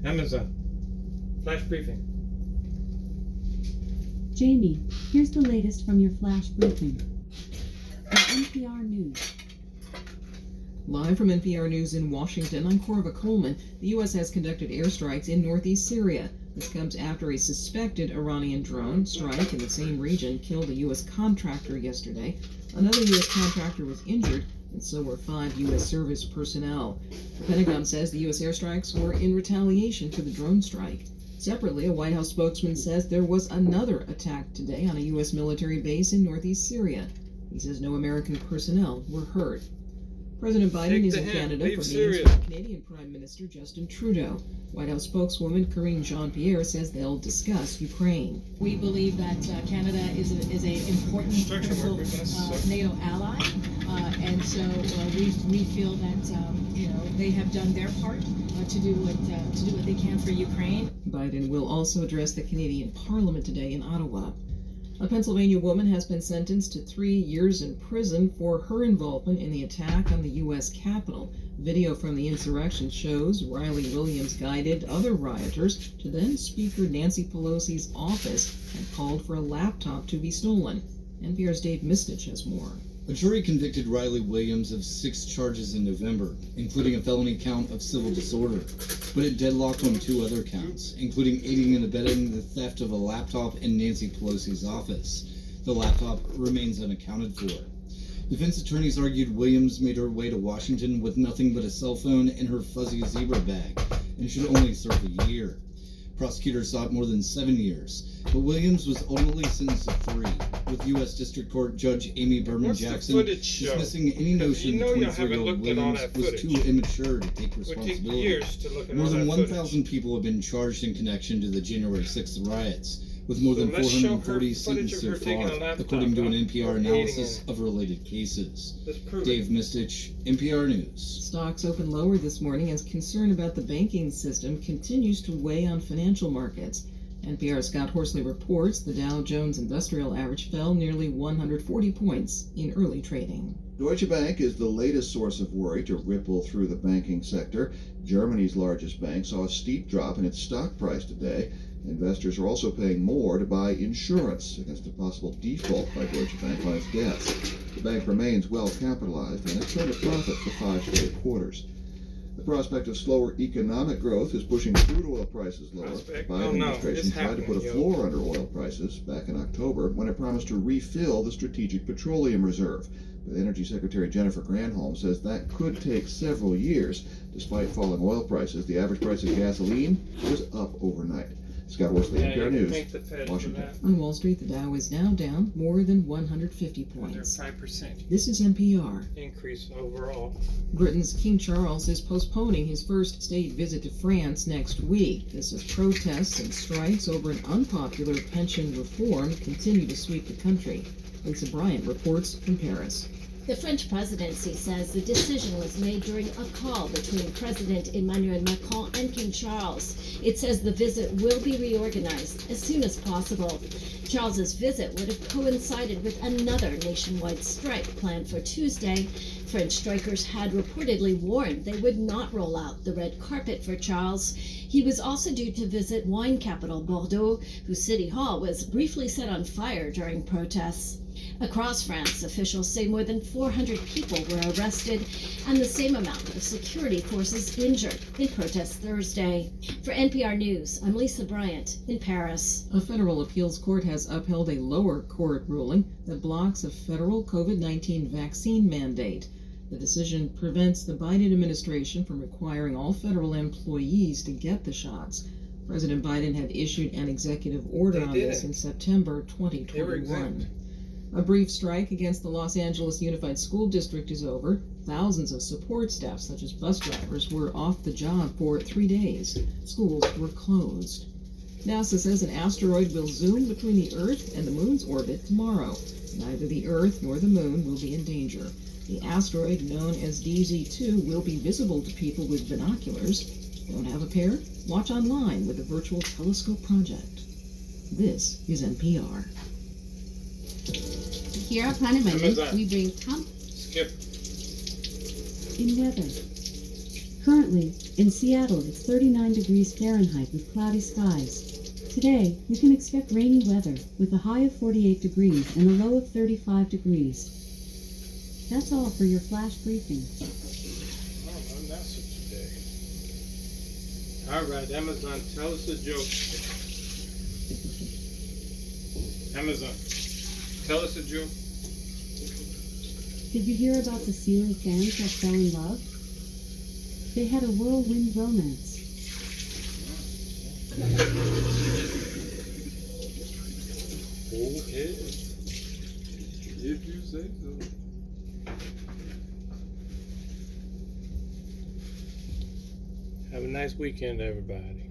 Amazon. Flash briefing. Jamie, here's the latest from your flash briefing. From NPR News. Live from NPR News in Washington, I'm Corva Coleman. The U.S. has conducted airstrikes in northeast Syria. This comes after a suspected Iranian drone strike in the same region killed a U.S. contractor yesterday. Another U.S. contractor was injured, and so were 5 U.S. service personnel. The Pentagon says the U.S. airstrikes were in retaliation for the drone strike. Separately, a White House spokesman says there was another attack today on a U.S. military base in northeast Syria. He says no American personnel were hurt. President Biden is in Canada for meetings with Canadian Prime Minister Justin Trudeau. White House spokeswoman Karine Jean-Pierre says they'll discuss Ukraine. We believe that Canada is an important critical NATO ally, and so we feel that they have done their part to do what they can for Ukraine. Biden will also address the Canadian Parliament today in Ottawa. A Pennsylvania woman has been sentenced to 3 years in prison for her involvement in the attack on the U.S. Capitol. Video from the insurrection shows Riley Williams guided other rioters to then Speaker Nancy Pelosi's office and called for a laptop to be stolen. NPR's Dave Mistich has more. A jury convicted Riley Williams of 6 charges in November, including a felony count of civil disorder, but it deadlocked on 2 other counts, including aiding and abetting the theft of a laptop in Nancy Pelosi's office. The laptop remains unaccounted for. Defense attorneys argued Williams made her way to Washington with nothing but a cell phone in her fuzzy zebra bag and should only serve a year. Prosecutors sought more than 7 years, but Williams was ultimately sentenced to 3, with U.S. District Court Judge Amy Berman Jackson dismissing any notion that 23-year-old Williams was too immature to take responsibility. More than 1,000 people have been charged in connection to the January 6th riots, with more than 440 sentenced so far, according to an NPR analysis of related cases. Dave Mistich, NPR News. Stocks opened lower this morning as concern about the banking system continues to weigh on financial markets. NPR's Scott Horsley reports the Dow Jones Industrial Average fell nearly 140 points in early trading. Deutsche Bank is the latest source of worry to ripple through the banking sector. Germany's largest bank saw a steep drop in its stock price today. Investors are also paying more to buy insurance against a possible default by Deutsche Bank on its debts. The bank remains well capitalized and has turned a profit for 5 straight quarters. The prospect of slower economic growth is pushing crude oil prices lower. The Biden administration tried to put a floor under oil prices back in October when it promised to refill the Strategic Petroleum Reserve. But Energy Secretary Jennifer Granholm says that could take several years. Despite falling oil prices, the average price of gasoline was up overnight. Scott Horsley, NPR News, Washington. On Wall Street, the Dow is now down more than 150 points. Under 5%. This is NPR. Increase overall. Britain's King Charles is postponing his first state visit to France next week. This as protests and strikes over an unpopular pension reform continue to sweep the country. Lisa Bryant reports from Paris. The French presidency says the decision was made during a call between President Emmanuel Macron and King Charles. It says the visit will be reorganized as soon as possible. Charles's visit would have coincided with another nationwide strike planned for Tuesday. French strikers had reportedly warned they would not roll out the red carpet for Charles. He was also due to visit wine capital Bordeaux, whose city hall was briefly set on fire during protests. Across France, officials say more than 400 people were arrested and the same amount of security forces injured in protests Thursday. For NPR News, I'm Lisa Bryant in Paris. A federal appeals court has upheld a lower court ruling that blocks a federal COVID-19 vaccine mandate. The decision prevents the Biden administration from requiring all federal employees to get the shots. President Biden had issued an executive order on this in September 2021. A brief strike against the Los Angeles Unified School District is over. Thousands of support staff, such as bus drivers, were off the job for 3 days. Schools were closed. NASA says an asteroid will zoom between the Earth and the Moon's orbit tomorrow. Neither the Earth nor the Moon will be in danger. The asteroid, known as DZ2, will be visible to people with binoculars. Don't have a pair? Watch online with the Virtual Telescope Project. This is NPR. Here at Planet Money, we bring Skip. In weather, Currently, in Seattle, it's 39 degrees Fahrenheit with cloudy skies. Today, you can expect rainy weather with a high of 48 degrees and a low of 35 degrees. That's all for your flash briefing. Oh, well, that's it today. All right, Amazon, tell us a joke. Amazon, tell us a joke. Did you hear about the ceiling fans that fell in love? They had a whirlwind romance. Okay. If you say so. Have a nice weekend, everybody.